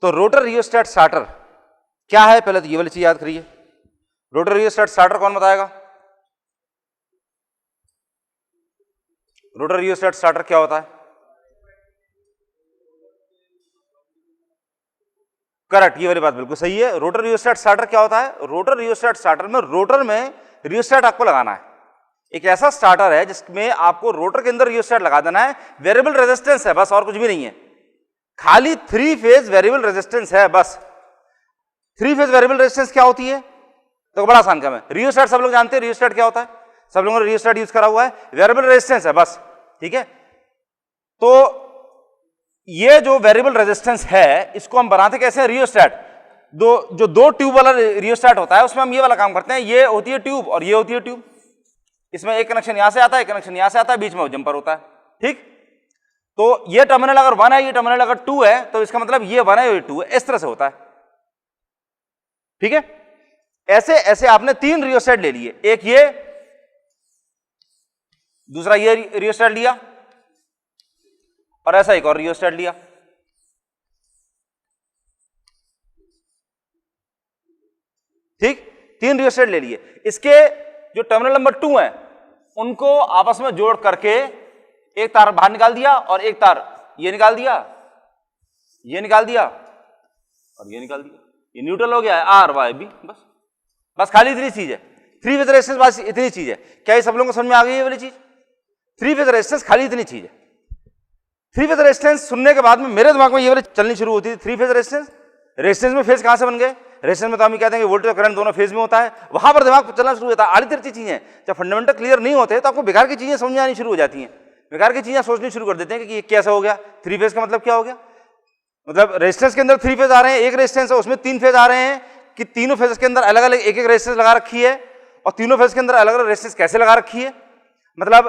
तो rotor rheostat starter क्या है, पहले तो ये वाली चीज याद करिए। रोटर रियोस्टेट स्टार्टर कौन बताएगा? रोटर रियोस्टेट स्टार्टर क्या होता है? करेक्ट, ये वाली बात बिल्कुल सही है। रोटर रियोस्टेट स्टार्टर क्या होता है? रोटर रियोस्टेट स्टार्टर में रोटर में रियोस्टेट आपको लगाना है। एक ऐसा स्टार्टर है जिसमें आपको रोटर के अंदर रियोस्टेट लगा देना है। वेरिएबल रेजिस्टेंस है बस, और कुछ भी नहीं है, खाली 3 फेज वेरिएबल रेजिस्टेंस है बस। 3 फेज वेरिएबल रेजिस्टेंस क्या होती है? तो बड़ा आसान काम है। रियोस्टेट सब लोग जानते हैं, रियोस्टेट क्या होता है, सब लोगों ने रियोस्टेट यूज करा हुआ है। वेरिएबल रेजिस्टेंस है बस, ठीक है। तो ये जो वेरिएबल रेजिस्टेंस है इसको हम बनाते कैसे हैं? रियोस्टेट। जो दो ट्यूब वाला रियोस्टेट होता है उसमें हम ये वाला काम करते हैं। ये होती है ट्यूब और ये होती है ट्यूब। इसमें एक कनेक्शन यहां से आता है, एक कनेक्शन यहां से आता है, बीच में जंपर होता है, ठीक। तो ये टर्मिनल अगर 1 है, ये टर्मिनल अगर 2 है, तो इसका मतलब ये 1 है, ये 2 है, इस तरह से होता है, ठीक है। ऐसे ऐसे आपने 3 रियोस्टेट ले लिए, एक ये, दूसरा ये रियोस्टेट लिया, और ऐसा एक और रियोस्टेट लिया, ठीक। 3 रियोस्टेट ले लिए। इसके जो टर्मिनल नंबर 2 है उनको आपस में जोड़ करके एक तार बाहर निकाल दिया और एक तार ये निकाल दिया, ये निकाल दिया और ये निकाल दिया। ये न्यूट्रल हो गया है, आर वाई बी, बस खाली इतनी चीज है। 3 फेज रेजिस्टेंस बस इतनी चीज है। क्या ये सब लोगों को समझ में आ गई है वाली चीज? 3 फेज रेजिस्टेंस खाली इतनी चीज है। 3 फेज रेजिस्टेंस सुनने के बाद में मेरे दिमाग में ये वाली चलनी शुरू होती थी। 3 फेज रेजिस्टेंस में फेज कहां से बन गए? रेजिस्टेंस में तो हम कहते हैं कि वोल्टेज और करंट दोनों फेज में होता है, वहां पर दिमाग चलना शुरू होता है। आड़ी तिरछी चीजें जब फंडामेंटल क्लियर नहीं होते तो आपको बेकार की चीजें समझ में आनी शुरू हो जाती हैं, बेकार की चीजें सोचनी शुरू कर देते हैं कि ये कैसा हो गया। 3 फेज का मतलब क्या हो गया? मतलब रेजिस्टेंस के अंदर 3 फेज आ रहे हैं, एक रेजिस्टेंस है उसमें 3 फेज आ रहे हैं, कि तीनों फेज के अंदर अलग अलग एक एक रेजिस्टेंस लगा रखी है, और तीनों फेज के अंदर अलग अलग रेजिस्टेंस कैसे लगा रखी है? मतलब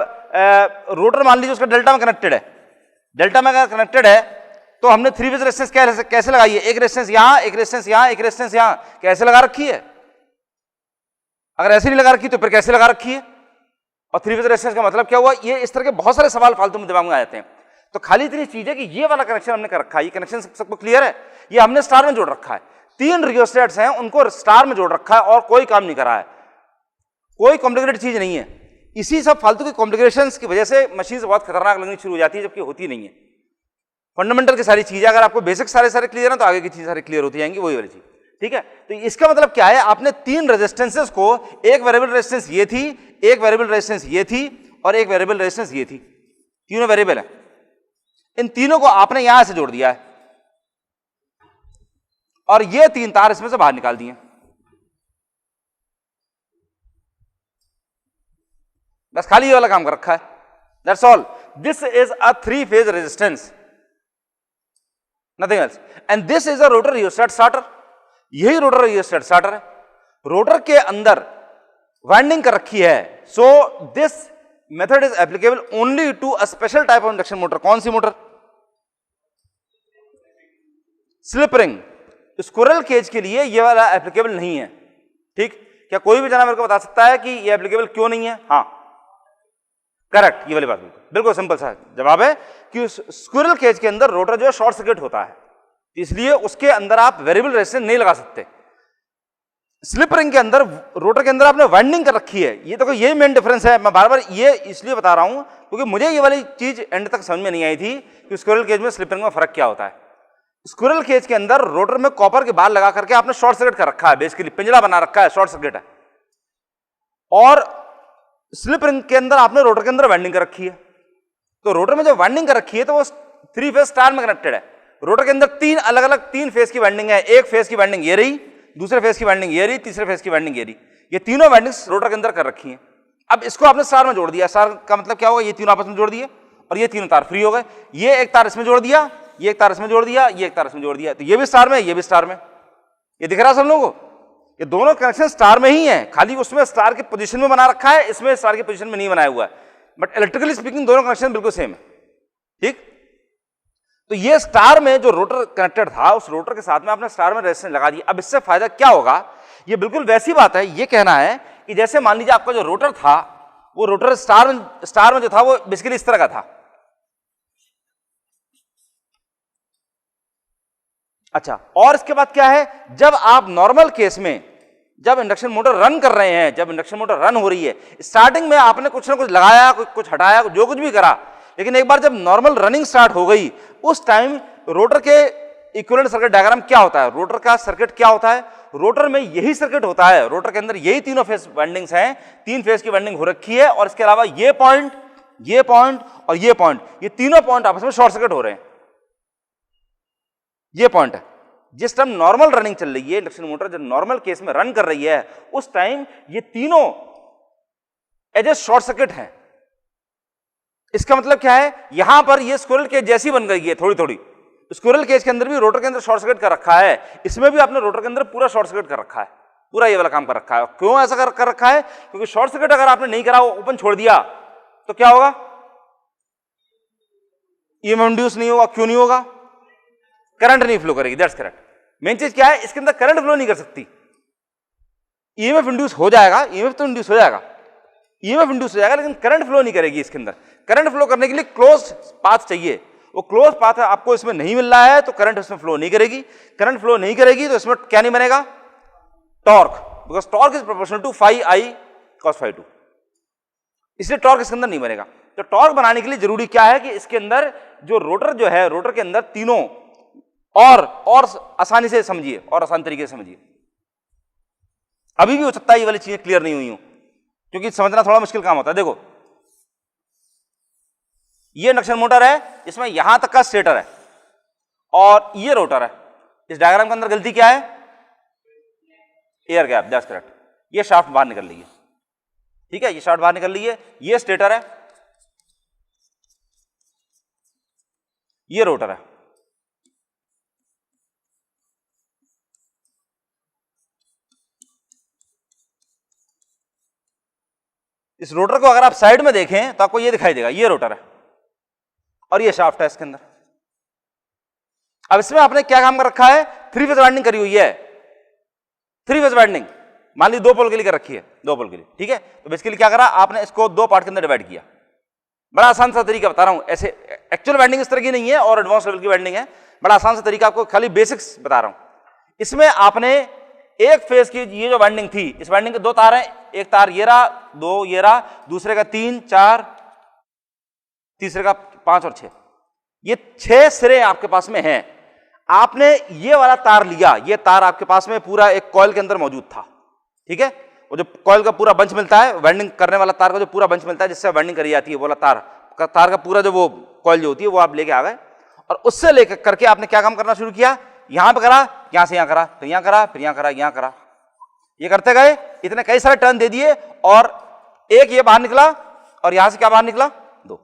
रोटर मान लीजिए उसका डेल्टा में कनेक्टेड है, डेल्टा में अगर कनेक्टेड है तो हमने 3 फेज रेजिस्टेंस कैसे लगाई है? एक रेजिस्टेंस यहां, एक रेजिस्टेंस यहां, एक रेजिस्टेंस यहां, कैसे लगा रखी है? अगर ऐसे नहीं लगा रखी तो फिर कैसे लगा रखी है? और 3 फेज रेजिस्टेंस का मतलब क्या हुआ? ये इस तरह के बहुत सारे सवाल फालतू में दिमाग में आ जाते हैं। तो खाली इतनी चीज है कि ये वाला कनेक्शन हमने कर रखा है, ये कनेक्शन सबको क्लियर है, ये हमने स्टार में जोड़ रखा है। 3 रियोस्टेट्स हैं उनको स्टार में जोड़ रखा है और कोई काम नहीं करा है, कोई कॉम्प्लिकेटेड चीज नहीं है। इसी सब फालतू के कॉम्प्लिकेशंस की वजह से मशीन बहुत खतरनाक लगनी शुरू हो जाती है, जबकि होती नहीं है। फंडामेंटल की सारी चीजें अगर आपको बेसिक सारे क्लियर है तो आगे की चीजें सारी क्लियर होती जाएंगी, वही वाली चीज, ठीक है। तो इसका मतलब क्या है? आपने 3 रेजिस्टेंसेस को, एक वेरिएबल रेजिस्टेंस ये थी, एक वेरिएबल रेजिस्टेंस ये थी और एक वेरिएबल रेजिस्टेंस ये थी, तीनों वेरिएबल है। इन तीनों को आपने यहां से जोड़ दिया है और ये 3 तार इसमें से बाहर निकाल दिए, बस खाली ये वाला काम कर रखा है। That's all. This is a 3 phase resistance, nothing else, and this is a rotor rheostat starter. यही रोटर रियोस्टेट स्टार्टर है, रोटर के अंदर वाइंडिंग कर रखी है। So this method is applicable only to a special type of induction motor. कौन सी motor? Slip ring. Squirrel cage के लिए ये वाला एप्लीकेबल नहीं है, ठीक। क्या कोई भी जना मेरे को बता सकता है कि ये एप्लीकेबल क्यों नहीं है? हाँ करेक्ट, ये वाली बात बिल्कुल सिंपल सा जवाब है कि स्क्विरल केज के अंदर रोटर जो है शॉर्ट सर्किट होता है, इसलिए उसके अंदर आप वेरिएबल रेजिस्टेंस नहीं लगा सकते। स्लिप रिंग के अंदर, रोटर के अंदर आपने वाइंडिंग कर रखी है। ये तो ये मेन डिफरेंस है। मैं बार बार ये इसलिए बता रहा हूं क्योंकि मुझे ये वाली चीज एंड तक समझ में नहीं आई थी कि स्क्विरल केज में स्लिप रिंग में फर्क क्या होता है। स्क्विरल केज के अंदर रोटर में कॉपर के बार लगा करके आपने शॉर्ट सर्किट कर रखा है, बेसिकली पिंजरा बना रखा है, शॉर्ट सर्किट है। और स्लिप रिंग के अंदर आपने रोटर के अंदर वाइंडिंग कर रखी है। तो रोटर में जो वाइंडिंग कर रखी है तो वो 3 फेज स्टार में कनेक्टेड है। रोटर के अंदर 3 अलग अलग 3 फेज की वाइंडिंग है। एक फेज की वाइंडिंग ये रही, दूसरे फेज की वाइंडिंग ये रही, तीसरे फेज की वाइंडिंग ये रही। ये तीनों वाइंडिंग्स रोटर के अंदर कर रखी हैं। अब इसको आपने स्टार में जोड़ दिया। स्टार का मतलब क्या होगा? ये तीनों आपस में जोड़ दिए और ये तीनों तार फ्री हो गए। ये एक तार इसमें जोड़ दिया, ये एक तार इसमें जोड़ दिया, ये एक तार इसमें जोड़ दिया, तो ये भी स्टार में, ये भी स्टार में। ये दिख रहा है सब लोगों को? ये दोनों कनेक्शन स्टार में ही है, खाली उसमें स्टार की पोजीशन में बना रखा है, इसमें स्टार की पोजीशन में नहीं बनाया हुआ है, बट इलेक्ट्रिकली स्पीकिंग दोनों कनेक्शन बिल्कुल सेम है, ठीक। तो ये स्टार में जो रोटर कनेक्टेड था, उस रोटर के साथ में आपने स्टार में रेजिस्टेंस लगा दिया। अब इससे फायदा क्या होगा? ये बिल्कुल वैसी बात है, ये कहना है कि जैसे मान लीजिए आपका जो रोटर था, वो रोटर स्टार में जो था वो बेसिकली इस तरह का था। अच्छा, और इसके बाद क्या है, जब आप नॉर्मल केस में जब इंडक्शन मोटर रन कर रहे हैं, जब इंडक्शन मोटर रन हो रही है, स्टार्टिंग में आपने कुछ ना कुछ लगाया, कुछ हटाया, जो कुछ भी करा, लेकिन एक बार जब नॉर्मल रनिंग स्टार्ट हो गई, उस टाइम रोटर के इक्विवेलेंट सर्किट डायग्राम क्या होता है, रोटर का सर्किट क्या होता है, रोटर में यही सर्किट होता है, रोटर के अंदर यही तीनों फेज वाइंडिंग्स हैं, 3 फेज की वाइंडिंग हो रखी है, और इसके अलावा ये पॉइंट और ये पॉइंट, ये तीनों पॉइंट आपस में शॉर्ट सर्किट हो रहे हैं। ये पॉइंट है, जिस टाइम नॉर्मल रनिंग चल रही है इंडक्शन मोटर, जब नॉर्मल केस में रन कर रही है, उस टाइम ये तीनों एजेस शॉर्ट सर्किट है। इसका मतलब क्या है, यहां पर ये स्क्विरल केज जैसी बन गई है, थोड़ी थोड़ी स्क्विरल केज के अंदर भी रोटर के अंदर शॉर्ट सर्किट कर रखा है, इसमें भी आपने रोटर के अंदर पूरा शॉर्ट सर्किट कर रखा है, पूरा ये वाला काम कर रखा है। क्यों ऐसा कर रखा है, क्योंकि शॉर्ट सर्किट अगर आपने नहीं करा, ओपन छोड़ दिया, तो क्या होगा, ईएमएफ इंड्यूस नहीं होगा। क्यों नहीं होगा, करंट नहीं फ्लो करेगी, दैट्स करेक्ट। मेन चीज क्या है, इसके अंदर करंट फ्लो नहीं कर सकती, ईएमएफ इंड्यूस हो जाएगा, ईएमएफ तो इंड्यूस हो जाएगा, ईएमएफ इंड्यूस हो जाएगा, लेकिन करंट फ्लो नहीं करेगी इसके अंदर। करंट फ्लो करने के लिए क्लोज पाथ चाहिए, वो क्लोज पाथ आपको इसमें नहीं मिल रहा है, तो करंट इसमें फ्लो नहीं करेगी। करंट फ्लो नहीं करेगी तो इसमें क्या नहीं बनेगा, torque, because torque is proportional to phi I cos phi 2, इसलिए टॉर्क इसके अंदर नहीं बनेगा। तो टॉर्क बनाने के लिए जरूरी क्या है कि इसके अंदर जो रोटर जो है, रोटर के अंदर तीनों और आसानी से समझिए, और आसान तरीके से समझिए। अभी भी हो सकता है ये वाली चीजें क्लियर नहीं हुई हूं, क्योंकि समझना थोड़ा मुश्किल काम होता है। देखो, ये इंडक्शन मोटर है, इसमें यहां तक का स्टेटर है और ये रोटर है। इस डायग्राम के अंदर गलती क्या है, एयर गैप, दैट्स करेक्ट। ये शाफ्ट बाहर निकल रही है, ठीक है, ये शाफ्ट बाहर निकल रही है, ये स्टेटर है, ये रोटर है। इस रोटर को अगर आप साइड में देखें तो आपको ये दिखाई देगा, ये रोटर है और ये शाफ्ट है इसके अंदर। अब इसमें आपने क्या काम कर रखा है, 3 फेज वाइंडिंग करी हुई है, 3 फेज वाइंडिंग, मान ली 2 पोल के लिए कर रखी है, 2 पोल के लिए, ठीक है। तो बेसिकली क्या करा आपने, इसको 2 पार्ट के अंदर डिवाइड किया। बड़ा आसान सा तरीका बता रहा हूं, ऐसे एक्चुअल वाइंडिंग इस तरह की नहीं है और एडवांस लेवल की वाइंडिंग है, बड़ा आसान सा तरीका, आपको खाली बेसिक्स बता रहा हूं। इसमें आपने एक फेज की ये जो वाइंडिंग थी, इस वाइंडिंग के 2 तार हैं, एक तार ये रहा, 2 ये रहा, दूसरे का 3, 4, तीसरे का 5 और 6, ये 6 सिरे आपके पास में हैं। आपने ये वाला तार लिया, ये तार आपके पास में पूरा एक कॉइल के अंदर मौजूद था, ठीक है। वो जो कॉइल का पूरा बंच मिलता है, वाइंडिंग करने वाला तार का जो पूरा बंच मिलता है, जिससे वाइंडिंग करी जाती है, वो वाला तार का पूरा जो वो कॉइल जो होती है, वो आप लेके आ गए और उससे लेकर करके आपने क्या काम करना शुरू किया, यहां पे करा, यहां से यहां करा, फिर यहां करा, फिर यहां करा, यहां करा, ये करते गए, इतने कई सारे टर्न दे दिए और एक ये बाहर निकला और यहां से क्या बाहर निकला, 2,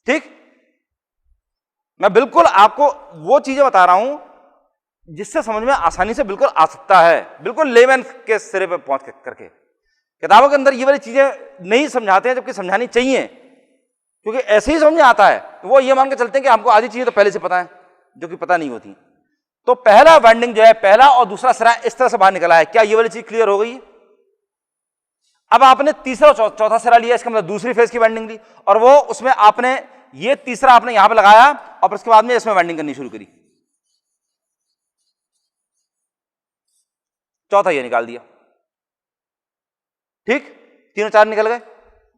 ठीक। मैं बिल्कुल आपको वो चीजें बता रहा हूं जिससे समझ में आसानी से बिल्कुल आ सकता है, बिल्कुल लेमैन के सिरे पे पहुंच करके। किताबों के अंदर ये वाली चीजें नहीं समझाते हैं, जबकि समझानी चाहिए, क्योंकि ऐसे ही समझ में आता है। तो वो ये मान के चलते हैं कि हमको आधी चीजें तो पहले से पता है, जो कि पता नहीं होती। तो पहला वाइंडिंग जो है, पहला और दूसरा सिरा इस तरह से बाहर निकला है। क्या ये वाली चीज क्लियर हो गई? अब आपने तीसरा और चौथा सिरा लिया, इसका मतलब दूसरी फेज की वाइंडिंग ली, और वो उसमें आपने ये तीसरा आपने यहां पे लगाया और उसके बाद में इसमें वाइंडिंग करनी शुरू करी, चौथा ये निकाल दिया, ठीक। 3 और 4 निकल गए।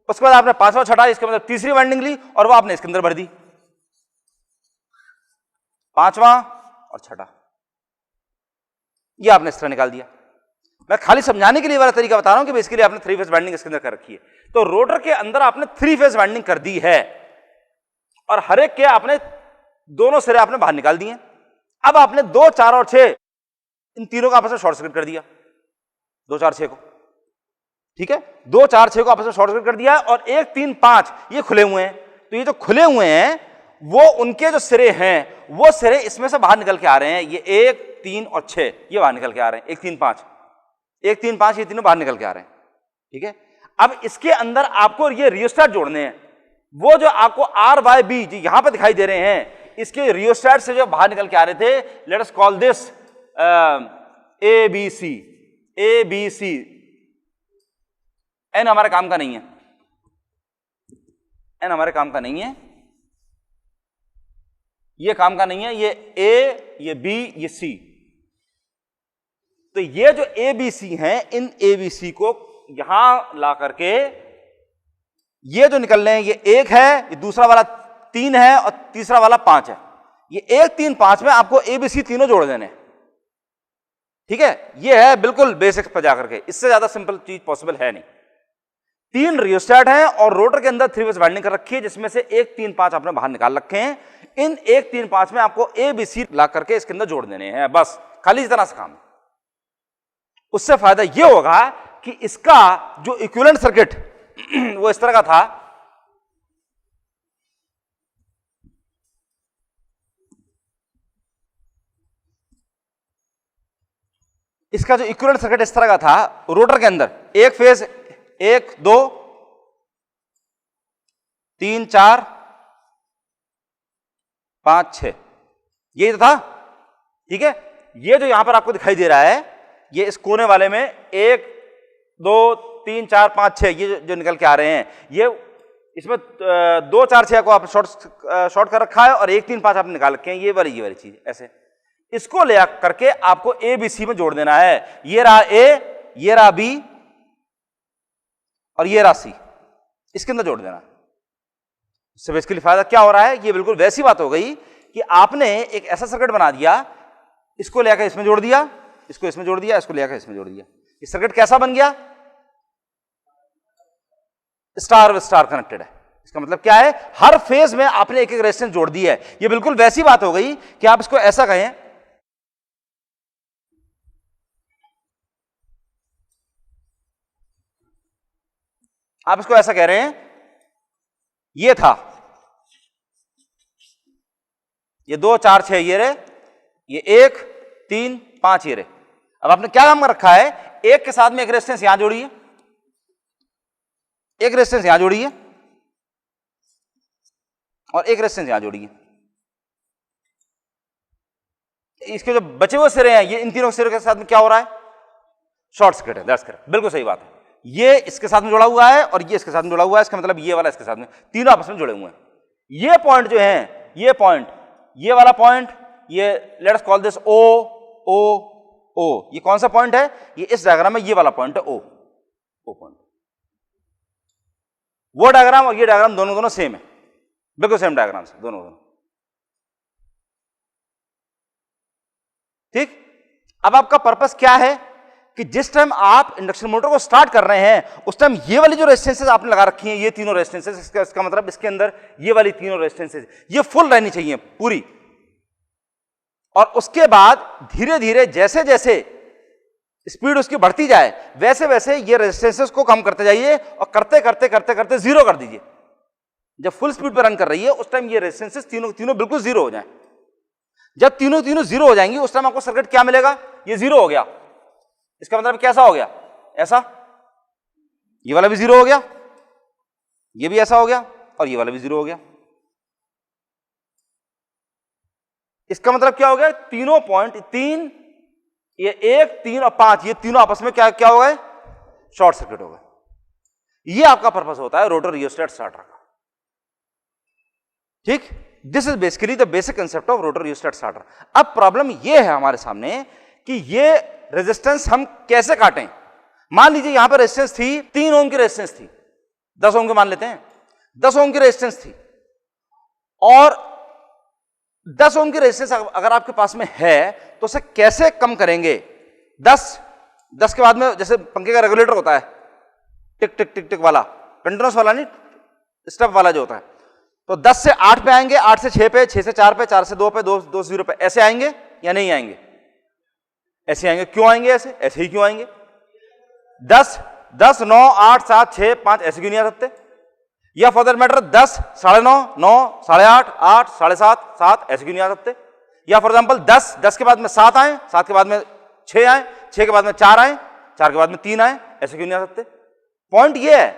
उसके बाद आपने 5वां छठा, इसका मतलब तीसरी वाइंडिंग ली और वो आपने इसके अंदर भर दी, 5वां और छठा, ये आपने इस तरह निकाल दिया। मैं खाली समझाने के लिए वाला तरीका बता रहा हूं कि बेसिकली आपने 3 फेज वाइंडिंग इसके अंदर कर रखी है। तो रोटर के अंदर आपने 3 फेज वाइंडिंग कर दी है और हर एक के आपने दोनों सिरे आपने बाहर निकाल दिए। अब आपने 2, 4 और 6 इन तीनों का आपस में शॉर्ट सर्किट कर दिया, 2, 4, 6 को, ठीक है। 2, 4, 6 को आपस में शॉर्ट सर्किट कर दिया और 1, 3, 5 ये खुले हुए हैं। तो ये जो खुले हुए हैं वो उनके जो सिरे हैं, वो सिरे इसमें से बाहर निकल के आ रहे हैं। ये 1, 3 और 6 ये बाहर निकल के आ रहे हैं, 1, 3, 5, 1, 3, 5 ये तीनों बाहर निकल के आ रहे हैं, ठीक है। अब इसके अंदर आपको ये रियोस्टेट जोड़ने हैं। वो जो आपको R/B जो यहां पर दिखाई दे रहे हैं, इसके रियोस्टेट से जो बाहर निकल के आ रहे थे, let us call this ABC। N हमारे काम का नहीं है, एन हमारे काम का नहीं है, ये काम का नहीं है, ये ए, ये बी, ये सी। तो ये जो ए बी सी हैं, इन ए बी सी को यहां ला करके ये जो निकल रहे हैं, ये 1 है, ये दूसरा वाला 3 है और तीसरा वाला 5 है। ये 1 3 5 में आपको ए बी सी तीनों जोड़ देने, ठीक है। ये है बिल्कुल बेसिक्स पर जाकर के, इससे ज्यादा सिंपल चीज पॉसिबल है नहीं। 3 रियोस्टेट हैं और रोटर के अंदर 3 फेज वाइंडिंग कर रखी है, जिसमें से 1 3 5 आपने बाहर निकाल रखे हैं। इन 1 3 5 में आपको ए बी सी ला करके इसके अंदर जोड़ देने हैं, बस खाली इस तरह से काम। उससे फायदा यह होगा कि इसका जो इक्विवेलेंट सर्किट वो इस तरह का था, इसका जो इक्विवेलेंट सर्किट इस तरह का था रोटर के अंदर, एक फेज 1 2 3 4 5 6, यही तो था, ठीक है। ये जो यहां पर आपको दिखाई दे रहा है, ये इस कोने वाले में 1 2 3 4 5 6 ये जो निकल के आ रहे हैं, ये इसमें 2 4 6 को आप शॉर्ट कर रखा है और 1 3 5 आपने निकाल रखे हैं, ये वाली चीज ऐसे। इसको ले करके आपको ए बी सी में जोड़ देना है। ये रहा ए, ये रहा बी और ये रहा सी, इसके अंदर जोड़ देना। इससे बेसिकली फायदा क्या हो रहा है, ये बिल्कुल वैसी बात हो गई कि आपने एक ऐसा सर्किट बना दिया, इसको लेकर इसमें जोड़ दिया, इसको इसमें जोड़ दिया, इसको लेकर इसमें जोड़ दिया। ये सर्किट कैसा बन गया, स्टार विद स्टार कनेक्टेड है। इसका मतलब क्या है, हर फेज में आपने एक एक रेजिस्टेंस जोड़ दी है। ये बिल्कुल वैसी बात हो गई कि आप इसको ऐसा कहें, आप इसको ऐसा कह रहे हैं, ये था, ये 2 4 6 ये रहे, ये 1 3 5 ये रहे। अब आपने क्या काम कर रखा है, एक के साथ में एक रेजिस्टेंस यहां जोड़िए, एक रेजिस्टेंस यहां जोड़िए और एक रेजिस्टेंस यहां जोड़िए। इसके जो बचे हुए सिरे हैं, ये इन तीनों सिरों के साथ में क्या हो रहा है, शॉर्ट सर्किट है। दैट्स करेक्ट, बिल्कुल सही बात है। ये इसके साथ में जुड़ा हुआ है और ये इसके साथ में जुड़ा हुआ है, इसका मतलब ये वाला इसके साथ में, तीनों आपस में जुड़े हुए हैं। ये पॉइंट जो है, ये पॉइंट, ये वाला पॉइंट, ये लेट अस कॉल दिस ओ ओ ओ, ये कौन सा पॉइंट है, ये इस डायग्राम में ये वाला पॉइंट है, ओ ओ पॉइंट। वो डायग्राम और ये डायग्राम दोनों सेम है, बिल्कुल सेम डायग्राम है दोनों। ठीक। अब आपका पर्पस क्या है कि जिस टाइम आप इंडक्शन मोटर को स्टार्ट कर रहे हैं, उस टाइम ये वाली जो रेजिस्टेंसेस आपने लगा रखी हैं, ये तीनों रेजिस्टेंसेस, इसका मतलब इसके अंदर ये वाली तीनों रेजिस्टेंसेस ये फुल रहनी चाहिए पूरी। और उसके बाद धीरे धीरे जैसे जैसे स्पीड उसकी बढ़ती जाए, वैसे वैसे ये रेजिस्टेंसेस को कम करते जाइए और करते करते करते करते जीरो कर दीजिए। जब फुल स्पीड पर रन कर रही है, उस टाइम ये रेजिस्टेंसेस तीनों बिल्कुल जीरो हो जाए। जब तीनों जीरो हो जाएंगी, उस टाइम आपको सर्किट क्या मिलेगा, ये जीरो हो गया। इसका मतलब कैसा हो गया, ऐसा, ये वाला भी जीरो हो गया, ये भी ऐसा हो गया और ये वाला भी जीरो हो गया। इसका मतलब क्या हो गया, तीनों पॉइंट 3, ये 1 3 और 5, ये तीनों आपस में क्या हो गए, शॉर्ट सर्किट हो गए। ये आपका पर्पस होता है रोटर रियोस्टेट स्टार्टर का। ठीक, this is basically the basic concept of rotor rheostat starter. अब प्रॉब्लम ये है हमारे सामने कि ये रेजिस्टेंस हम कैसे काटें। मान लीजिए यहां पर रेजिस्टेंस थी 3 ओम की रेजिस्टेंस थी, 10 ओम की मान लेते हैं, 10 ओम की रेजिस्टेंस थी, और 10 ओम की रेजिस्टेंस अगर आपके पास में है तो उसे कैसे कम करेंगे। 10 के बाद में जैसे पंखे का रेगुलेटर होता है, टिक टिक टिक टिक वाला, कंटिन्यूस वाला नहीं, स्टेप वाला जो होता है, तो 10 से 8 पे आएंगे, 8 से 6 पे, 6 से 4 पे, 4 से 2 पे, 2 से 0 पे, ऐसे आएंगे या नहीं आएंगे, ऐसे आएंगे। क्यों आएंगे ऐसे ही क्यों आएंगे। 10 9 8 7 6 5 ऐसे क्यों नहीं आ सकते, या फॉर दैट मैटर 10 9:30 9 8:30 8 7:30 7 ऐसे क्यों नहीं आ सकते, या फॉर एग्जांपल 10 के बाद में 7 आए, 7 के बाद में 6 आए, 6 के बाद में 4 आए, 4 के बाद में 3 आए, ऐसे क्यों नहीं आ सकते। पॉइंट ये है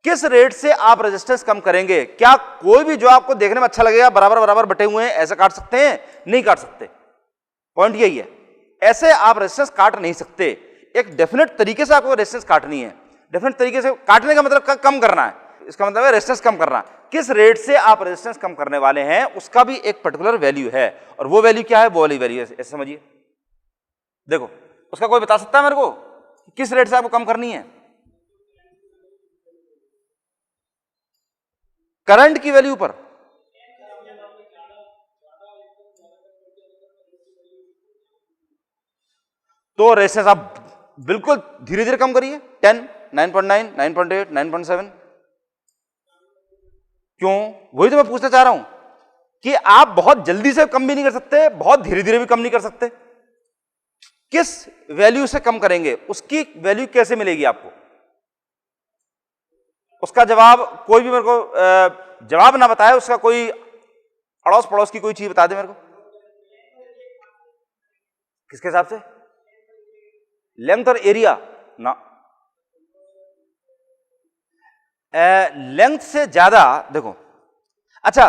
किस रेट से आप रेजिस्टेंस कम करेंगे। क्या कोई भी जो आपको देखने में अच्छा लगेगा बराबर बराबर बटे हुए हैं ऐसे काट सकते हैं, नहीं काट सकते। पॉइंट यही है, ऐसे आप रेजिस्टेंस काट नहीं सकते। एक डेफिनेट तरीके से आपको रेजिस्टेंस काटनी है। डेफिनेट तरीके से काटने का मतलब कम करना है, इसका मतलब है रेजिस्टेंस कम करना है। किस रेट से आप रेजिस्टेंस कम करने वाले हैं उसका भी एक पर्टिकुलर वैल्यू है, और वो वैल्यू क्या है, वो वाली वैल्यू ऐसे समझिए। देखो उसका कोई बता सकता है मेरे को किस रेट से आपको कम करनी है? करंट की वैल्यू पर। तो रेजिस्टेंस आप बिल्कुल धीरे धीरे कम करिए, 10, 9.9, 9.8, 9.7। क्यों? वही तो मैं पूछना चाह रहा हूं कि आप बहुत जल्दी से कम भी नहीं कर सकते, बहुत धीरे धीरे भी कम नहीं कर सकते। किस वैल्यू से कम करेंगे, उसकी वैल्यू कैसे मिलेगी आपको? उसका जवाब कोई भी मेरे को जवाब ना बताए, उसका कोई अड़ोस पड़ोस की कोई चीज बता दे मेरे को। किसके हिसाब से? लेंथ और एरिया ना, लेंथ से ज्यादा। देखो अच्छा,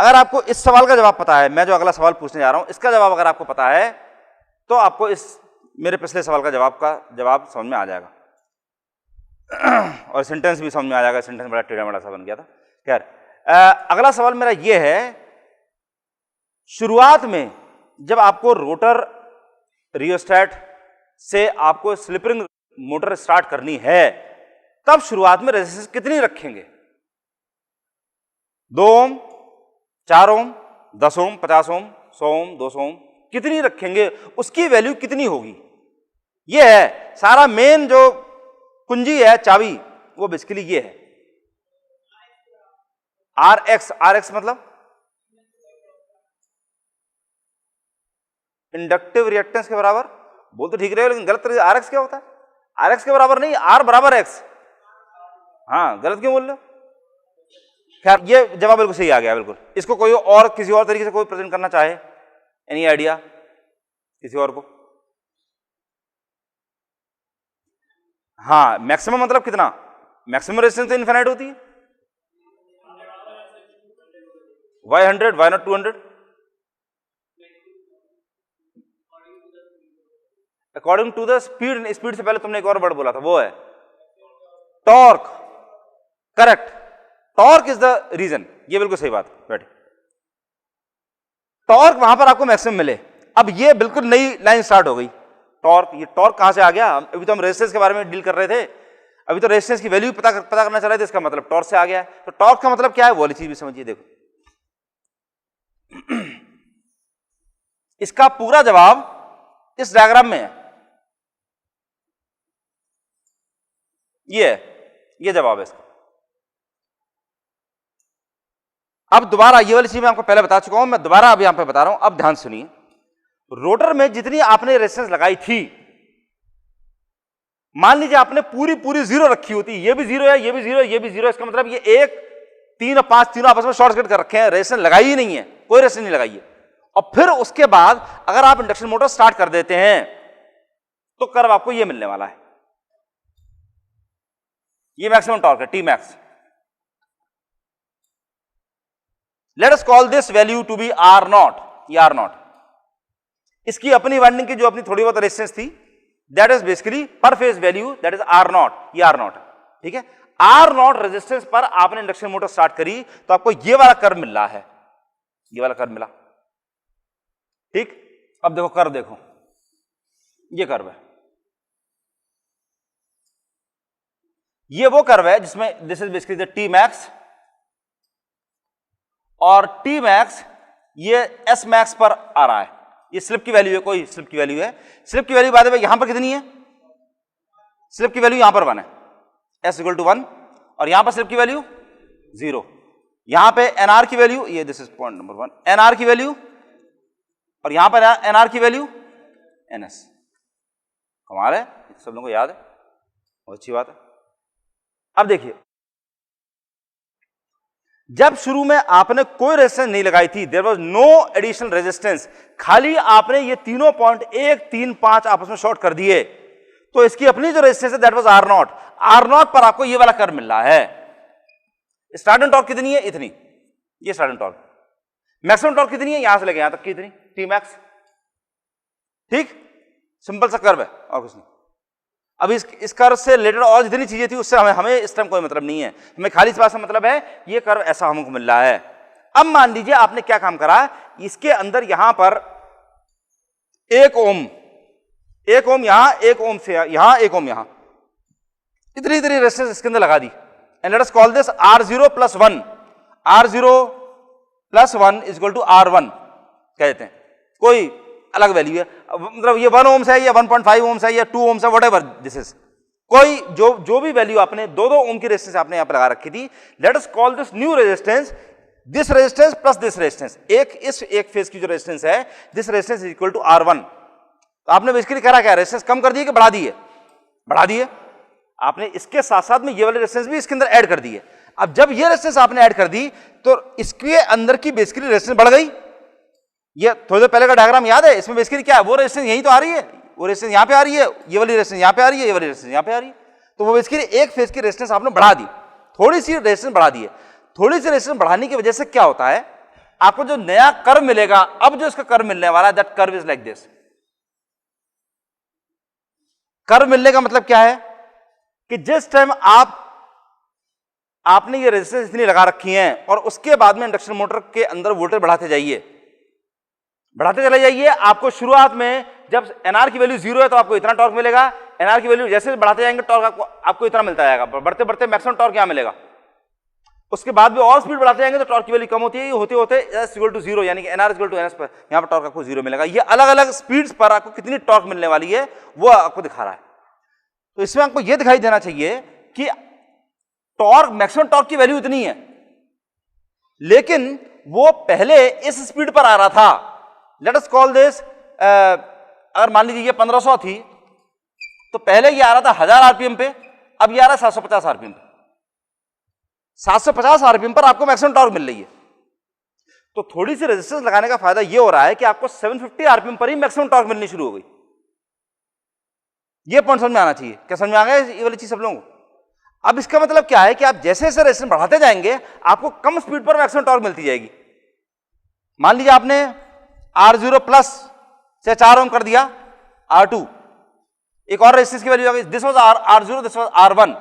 अगर आपको इस सवाल का जवाब पता है, मैं जो अगला सवाल पूछने जा रहा हूं इसका जवाब अगर आपको पता है तो आपको इस मेरे पिछले सवाल का जवाब समझ में आ जाएगा और सेंटेंस भी समझ में आ जाएगा। सेंटेंस बड़ा टेढ़ा मेढ़ा सा बन गया था। खैर, अगला सवाल मेरा यह है, शुरुआत में जब आपको रोटर रियोस्टेट से आपको स्लिप रिंग मोटर स्टार्ट करनी है तब शुरुआत में रेजिस्टेंस कितनी रखेंगे? 2 ओम, 4 ओम, 10 ओम, 50 ओम, 100 ओम, 200 ओम, कितनी रखेंगे? उसकी वैल्यू कितनी होगी? यह है सारा मेन जो कुंजी है, चाबी, वो बेसिकली ये है। RX मतलब इंडक्टिव रिएक्टेंस के बराबर। बोल तो ठीक रहे हो लेकिन गलत तरीके। RX क्या होता है? RX के बराबर नहीं, R बराबर X। हाँ, गलत क्यों बोल रहे हो? खैर, ये जवाब बिल्कुल सही आ गया बिल्कुल। इसको कोई और किसी और तरीके से कोई प्रेजेंट करना चाहे, एनी आइडिया किसी और को? हाँ, मैक्सिमम मतलब कितना? मैक्सिमम रेजिस्टेंस तो इनफिनिट होती है। Why 100? Why not 200? According to the speed. Speed से पहले तुमने एक और वर्ड बोला था, वो है torque. Correct, torque is the reason. ये बिल्कुल सही बात। बैठे, टॉर्क वहां पर आपको मैक्सिमम मिले। अब ये बिल्कुल नई लाइन स्टार्ट हो गई। टॉर्क, ये टॉर्क कहां से आ गया? अभी तो हम रेजिस्टेंस के बारे में डील कर रहे थे, अभी तो रेजिस्टेंस की वैल्यू पता करना चाह रहे थे, इसका मतलब टॉर्क से आ गया। तो टॉर्क का मतलब क्या है वो वाली चीज भी समझिए। देखो इसका पूरा जवाब इस डायग्राम में है। ये जवाब है इसका। अब दोबारा ये वाली चीज मैं आपको पहले बता चुका हूं, मैं दोबारा अब यहां पे बता रहा हूं। अब ध्यान सुनिए, रोटर में जितनी आपने रेजिस्टेंस लगाई थी, मान लीजिए आपने पूरी जीरो रखी होती, ये भी जीरो है, ये भी जीरो है, ये भी जीरो है, इसका मतलब ये 1, 3 और 5 तीनों आपस में शॉर्ट सर्किट कर रखे हैं, रेजिस्टेंस लगाई ही नहीं है, कोई रेजिस्टेंस नहीं लगाई है। और फिर उसके बाद अगर आप इंडक्शन मोटर स्टार्ट कर देते हैं तो कर्व आपको ये मिलने वाला है। ये मैक्सिमम टॉर्क है, T max. Let us call this value to be R naught. ये आर नॉट, इसकी अपनी वाइंडिंग की जो अपनी थोड़ी बहुत रेजिस्टेंस थी, that is basically per phase value, that is R naught. ये आर नॉट है, ठीक है। आर नॉट रेजिस्टेंस पर आपने इंडक्शन मोटर स्टार्ट करी तो आपको ये वाला कर्व मिल रहा है, ये वाला कर्व मिला, ठीक। अब देखो कर्व, देखो ये कर्व है, ये वो कर्व है जिसमें this is basically the T max, और टी मैक्स ये एस मैक्स पर आ रहा है। ये स्लिप की वैल्यू है, कोई स्लिप की वैल्यू है। स्लिप की वैल्यू बाद में यहां पर कितनी है? स्लिप की वैल्यू यहां पर 1 है, एस इक्वल टू 1, और यहां पर स्लिप की वैल्यू 0। यहां पे एनआर की वैल्यू, ये this is point number 1, NR की वैल्यू, और यहां पर एनआर की वैल्यू एनएस। कमाल है, सब लोगों को याद है, बहुत अच्छी बात है। अब देखिए, जब शुरू में आपने कोई रेजिस्टेंस नहीं लगाई थी, there was no additional resistance, खाली आपने ये तीनों पॉइंट 1, 3, 5 आपस में शॉर्ट कर दिए, तो इसकी अपनी जो रेजिस्टेंस है that was R naught. R naught पर आपको ये वाला कर्व मिल रहा है। स्टार्टिंग टॉर्क कितनी है? इतनी, ये स्टार्टिंग टॉर्क। मैक्सिमम टॉर्क कितनी है? यहां से लेके यहां तक की इतनी, टी मैक्स, ठीक। सिंपल सा कर्व है और कुछ नहीं। अब इस कर्व से रिलेटेड और जितनी चीजें थी उससे हमें इस टाइम कोई मतलब नहीं है, हमें खाली इस बात से मतलब है ये कर्व ऐसा हमको मिल रहा है। अब मान लीजिए आपने क्या काम करा, इसके अंदर यहां पर 1 ओम यहां, 1 ओम से यहां, 1 ओम यहां, इतनी रेजिस्टेंस इसके अंदर लगा दी। And let us call this R0 + 1, R0 + 1 = R1 कहते हैं, कोई अलग वैल्यू है, मतलब ये 1 ओम है या 1.5 ओम है या 2 ओम है, वट एवर दिस इज, कोई जो भी वैल्यू आपने 2 ओम की रेजिस्टेंस आपने यहां पर लगा रखी थी। Late us call this new resistance, this resistance plus this resistance, एक फेज की जो रेजिस्टेंस है, this resistance equal to R1। तो आपने बेसिकली करा क्या, रेजिस्टेंस कम कर दी कि बढ़ा दी है? बढ़ा दी है। आपने इसके साथ साथ में ये वाली रेजिस्टेंस भी इसके अंदर ऐड कर दी है। अब जब ये रेजिस्टेंस आपने ऐड कर दी तो इसके अंदर की बेसिकली रेजिस्टेंस बढ़ गई। ये थोड़ी देर पहले का डायग्राम याद है, इसमें बेसिकली क्या है, वो रेजिस्टेंस यही तो आ रही है, वो रेजिस्टेंस यहां पे आ रही है, ये वाली रेजिस्टेंस यहां पे आ रही है, ये वाली रेजिस्टेंस यहां पे आ रही है। तो वो बेसिकली एक फेज की रेजिस्टेंस आपने बढ़ा दी, थोड़ी सी रेजिस्टेंस बढ़ा दी है। थोड़ी सी रेजिस्टेंस बढ़ाने की वजह से क्या होता है, आपको जो नया कर्व मिलेगा, अब जो इसका कर्व मिलने वाला है, that curve is like this. Curve मिलने का मतलब क्या है कि जिस टाइम आपने ये रेजिस्टेंस इतनी लगा रखी है और उसके बाद में इंडक्शन मोटर के अंदर वोल्टेज बढ़ाते चले जाइए, आपको शुरुआत में जब एनआर की वैल्यू 0 है तो आपको इतना टॉर्क मिलेगा, एनआर की वैल्यू जैसे बढ़ाते जाएंगे टॉर्क आपको इतना मिलता जाएगा, बढ़ते बढ़ते मैक्सिमम टॉर्क क्या मिलेगा। उसके बाद भी और स्पीड बढ़ाते जाएंगे तो टॉर्क की वैल्यू कम होती है, होते होते S = 0 यानी कि NR = NS पर यहां पर टॉर्क आपको 0 मिलेगा। ये अलग अलग स्पीड्स पर आपको कितनी टॉर्क मिलने वाली है वो आपको दिखा रहा है। तो इसमें आपको ये दिखाई देना चाहिए कि टॉर्क, मैक्सिमम टॉर्क की वैल्यू इतनी है, लेकिन वो पहले इस स्पीड पर आ रहा था। लेट अस कॉल दिस, अगर मान लीजिए ये 1500 थी तो पहले ये आ रहा था 1000 आरपीएम पे, अब ये आ रहा है 750 आरपीएम पे। 750 आरपीएम पर आपको मैक्सिमम टॉर्क मिल रही है। तो थोड़ी सी रेजिस्टेंस लगाने का फायदा ये हो रहा है कि आपको 750 आरपीएम पर ही मैक्सिमम टॉर्क मिलनी शुरू हो गई। ये पॉइंट समझ में आना चाहिए। क्या समझ में आ गया ये वाली चीज सब लोगों को? अब इसका मतलब क्या है कि आप जैसे जैसे रेजिस्टेंस बढ़ाते जाएंगे आपको कम स्पीड पर मैक्सिमम टॉर्क मिलती जाएगी। मान लीजिए आपने R0+ से 4 ओम कर दिया, R2 एक और रेजिस्टेंस की वैल्यू आ गई, this was R0, this was R1,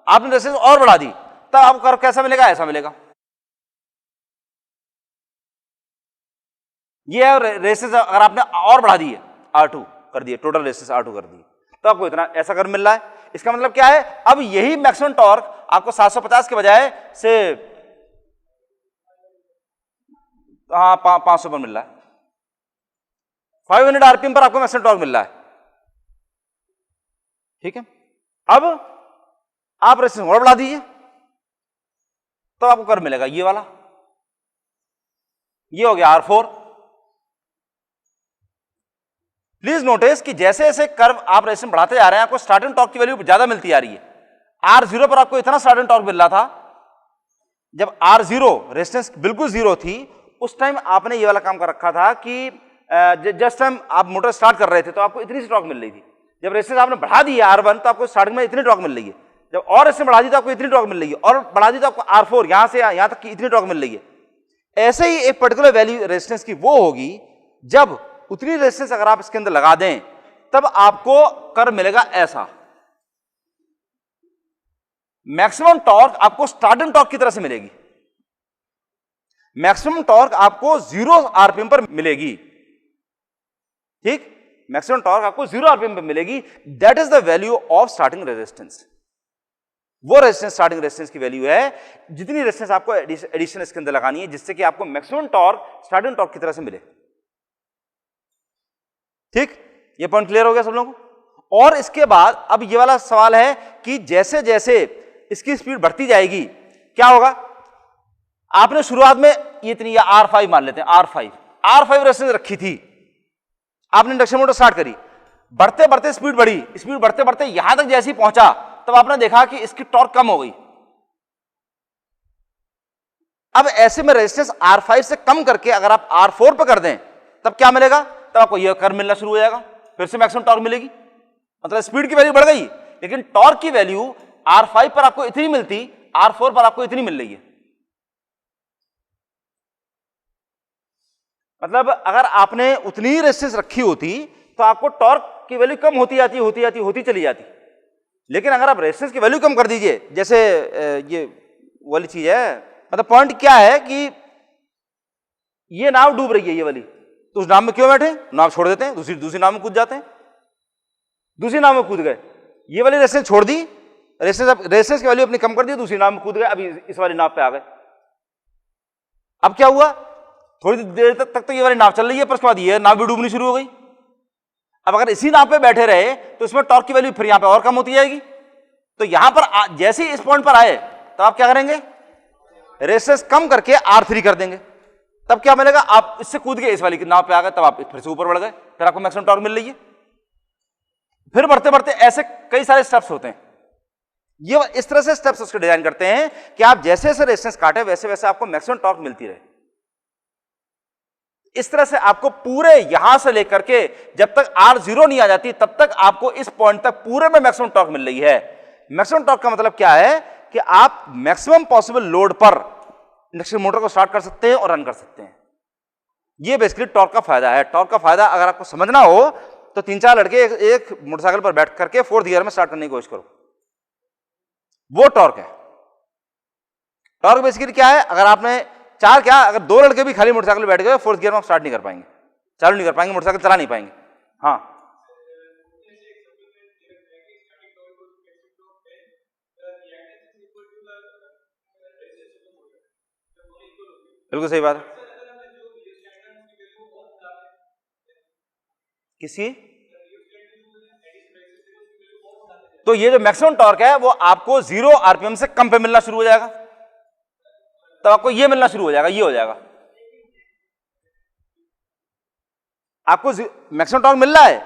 आपने रेजिस्टेंस और बढ़ा दी, तब आपको कर्व कैसा मिलेगा, ऐसा मिलेगा। ये रेजिस्टेंस अगर आपने और बढ़ा दी है, R2 कर दिए, टोटल रेजिस्टेंस R2 कर दी, तो आपको इतना ऐसा कर्व मिल रहा है। इसका मतलब क्या है, अब यही मैक्सिमम टॉर्क आपको 750 के बजाय से 500 पर मिल रहा है, 500 आरपीएम पर आपको मैक्सिमम टॉर्क मिल रहा है। ठीक है, अब आप रेजिस्टेंस और बढ़ा दीजिए तो आपको कर्व मिलेगा ये वाला, ये हो गया R4। प्लीज नोटिस कि जैसे जैसे कर्व आप रेजिस्टेंस बढ़ाते जा रहे हैं आपको स्टार्टिंग टॉर्क की वैल्यू ज्यादा मिलती आ रही है। R0 पर आपको इतना स्टार्टिंग टॉर्क मिल रहा था, जब R0 रेजिस्टेंस बिल्कुल 0 थी उस टाइम आपने ये वाला काम कर रखा था कि जस्ट टाइम आप मोटर स्टार्ट कर रहे थे तो आपको इतनी सी टॉर्क मिल रही थी। जब रेजिस्टेंस आपने बढ़ा दी है R1 तो आपको स्टार्टिंग में इतनी टॉर्क मिल रही है, जब और रेजिस्टेंस बढ़ा दी तो आपको इतनी टॉर्क मिल रही है, और बढ़ा दी तो आपको R4 यहां से यहां तक की इतनी टॉर्क मिल रही है। ऐसे ही एक पर्टिकुलर वैल्यू रेजिस्टेंस की वो होगी जब उतनी रेजिस्टेंस अगर आप इसके अंदर लगा दें तब आपको कर्व मिलेगा ऐसा। मैक्सिमम टॉर्क आपको स्टार्टिंग टॉर्क की तरह से मिलेगी, मैक्सिमम टॉर्क आपको 0 आरपीएम पर मिलेगी। ठीक, मैक्सिमम टॉर्क आपको 0 आरपीएम पर मिलेगी। That is the value of starting resistance. वो रेजिस्टेंस स्टार्टिंग रेजिस्टेंस की वैल्यू है जितनी रेजिस्टेंस आपको एडिशन इसके अंदर लगानी है जिससे कि आपको मैक्सिमम टॉर्क स्टार्टिंग टॉर्क की तरह से मिले। ठीक, ये पॉइंट क्लियर हो गया सब लोगों को? और इसके बाद अब ये वाला सवाल है कि जैसे जैसे इसकी स्पीड बढ़ती जाएगी क्या होगा। आपने शुरुआत में ये इतनी, या R5 मान लेते हैं, R5 रेजिस्टेंस रखी थी, आपने इंडक्शन मोटर स्टार्ट करी, बढ़ते बढ़ते स्पीड बढ़ी, स्पीड बढ़ते बढ़ते यहां तक जैसे ही पहुंचा तब आपने देखा कि इसकी टॉर्क कम हो गई। अब ऐसे में रेजिस्टेंस R5 से कम करके अगर आप R4 पर कर दें तब क्या मिलेगा, तब आपको यह कर्व मिलना शुरू हो जाएगा, फिर से मैक्सिमम टॉर्क मिलेगी। मतलब स्पीड की वैल्यू बढ़ गई लेकिन टॉर्क की वैल्यू R5 पर आपको इतनी मिलती, R4 पर आपको इतनी मिल रही है। मतलब अगर आपने उतनी रेजिस्टेंस रखी होती तो आपको टॉर्क की वैल्यू कम होती चली जाती। लेकिन अगर आप रेजिस्टेंस की वैल्यू कम कर दीजिए, जैसे ये वाली चीज है, मतलब पॉइंट क्या है कि ये नाव डूब रही है ये वाली, तो उस नाव में क्यों बैठे, नाव छोड़ देते हैं, दूसरी नाव में कूद जाते हैं, दूसरी नाव में कूद गए, ये वाली रेजिस्टेंस छोड़ दी, रेजिस्टेंस की वैल्यू अपनी कम कर दी, दूसरी नाव में कूद गए, अभी इस वाली नाव पे आ गए। अब क्या हुआ, थोड़ी देर तक तो ये वाली नाव चल रही है, पर उसके बाद ये नाव भी डूबनी शुरू हो गई। अब अगर इसी नाव पे बैठे रहे तो इसमें टॉर्क की वैल्यू फिर यहां पे और कम होती जाएगी। तो यहां पर जैसे ही इस पॉइंट पर आए तो आप क्या करेंगे, रेजिस्टेंस कम करके R3 कर देंगे, तब क्या मिलेगा, आप इससे कूद के इस वाली नाव पे आ गए, तब आप फिर से ऊपर बढ़ गए, फिर आपको मैक्सिमम टॉर्क मिल रही है। फिर बढ़ते बढ़ते ऐसे कई सारे स्टेप्स होते हैं। ये इस तरह से स्टेप्स उसके डिजाइन करते हैं कि आप जैसे जैसे रेजिस्टेंस काटे वैसे वैसे आपको मैक्सिमम टॉर्क मिलती रहे। इस तरह से आपको पूरे यहां से लेकर के जब तक R0 नहीं आ जाती तब तक आपको इस पॉइंट तक पूरे में मैक्सिमम टॉर्क मिल रही है। मैक्सिमम टॉर्क का मतलब क्या है कि आप मैक्सिमम पॉसिबल लोड पर इंडक्शन मोटर को स्टार्ट कर सकते हैं और रन कर सकते हैं। यह बेसिकली टॉर्क का फायदा है। टॉर्क का फायदा अगर आपको समझना हो तो 3-4 लड़के एक मोटरसाइकिल पर बैठ करके 4th गियर में स्टार्ट करने की कोशिश करो, वो टॉर्क है। टॉर्क बेसिकली क्या है, अगर आपने अगर 2 लड़के भी खाली मोटरसाइकिल बैठ गए 4th गियर में आप स्टार्ट नहीं कर पाएंगे, चालू नहीं कर पाएंगे, मोटरसाइकिल चला नहीं पाएंगे। हाँ, बिल्कुल सही बात है। किसी तो ये जो मैक्सिमम टॉर्क है वो आपको 0 आरपीएम से कम पे मिलना शुरू हो जाएगा, तो आपको ये मिलना शुरू हो जाएगा, ये हो जाएगा। आपको मैक्सिमम टॉर्क मिल रहा है,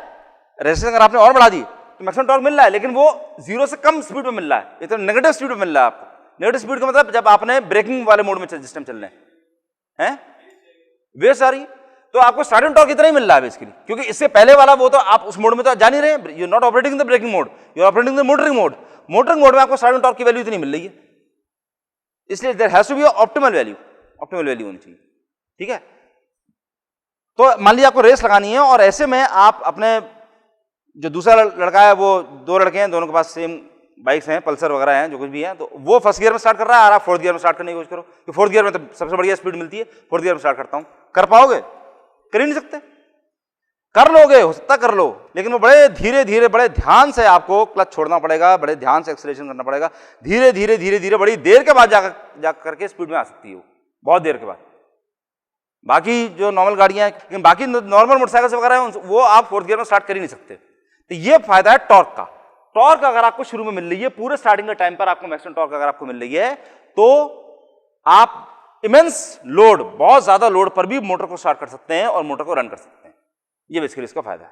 रेजिस्टेंस अगर आपने और बढ़ा दी तो मैक्सिमम टॉर्क मिल रहा है, लेकिन वो 0 से कम स्पीड में मिल रहा है, ये तो नेगेटिव स्पीड में मिल रहा है आपको। नेगेटिव स्पीड का मतलब जब आपने ब्रेकिंग वाले मोड में जिस टाइम चल रहे हैं वे सारी, तो आपको स्टार्टिंग टॉर्क इतना ही मिल रहा है बेसिकली, क्योंकि इससे पहले वाला वो तो आप उस मोड में तो जा नहीं रहे, you not operating the braking mode, you operating the motoring mode. Motoring mode में आपको स्टार्टिंग टॉर्क की वैल्यू इतनी मिल रही है, इसलिए there has to be optimal value होनी चाहिए। ठीक है, तो मान लीजिए आपको रेस लगानी है और ऐसे में आप अपने जो दूसरा लड़का है, वो 2 लड़के हैं, दोनों के पास सेम बाइक्स हैं, पल्सर वगैरह हैं, जो कुछ भी है, तो वो 1st गियर में स्टार्ट कर रहा है और आप 4th गियर में स्टार्ट करने की कोशिश करो कि 4th गियर में तो सबसे बढ़िया स्पीड मिलती है, 4th गियर में स्टार्ट करता हूं। कर पाओगे? कर ही नहीं सकते। कर लोगे, हो सकता कर लो, लेकिन वो बड़े धीरे धीरे बड़े ध्यान से आपको क्लच छोड़ना पड़ेगा, बड़े ध्यान से एक्सेलरेशन करना पड़ेगा, धीरे धीरे धीरे धीरे बड़ी देर के बाद जा करके स्पीड में आ सकती है वो, बहुत देर के बाद। बाकी जो नॉर्मल गाड़ियां हैं, लेकिन बाकी नॉर्मल मोटरसाइकिल वगैरह हैं वो आप 4th गियर में स्टार्ट कर ही नहीं सकते। तो ये फायदा है टॉर्क का। टॉर्क अगर आपको शुरू में मिल रही है, पूरे स्टार्टिंग के टाइम पर आपको मैक्सिमम टॉर्क अगर आपको मिल रही है, तो आप इमेंस लोड, बहुत ज्यादा लोड पर भी मोटर को स्टार्ट कर सकते हैं और मोटर को रन कर सकते हैं। ये बेसिकली इसका फायदा है।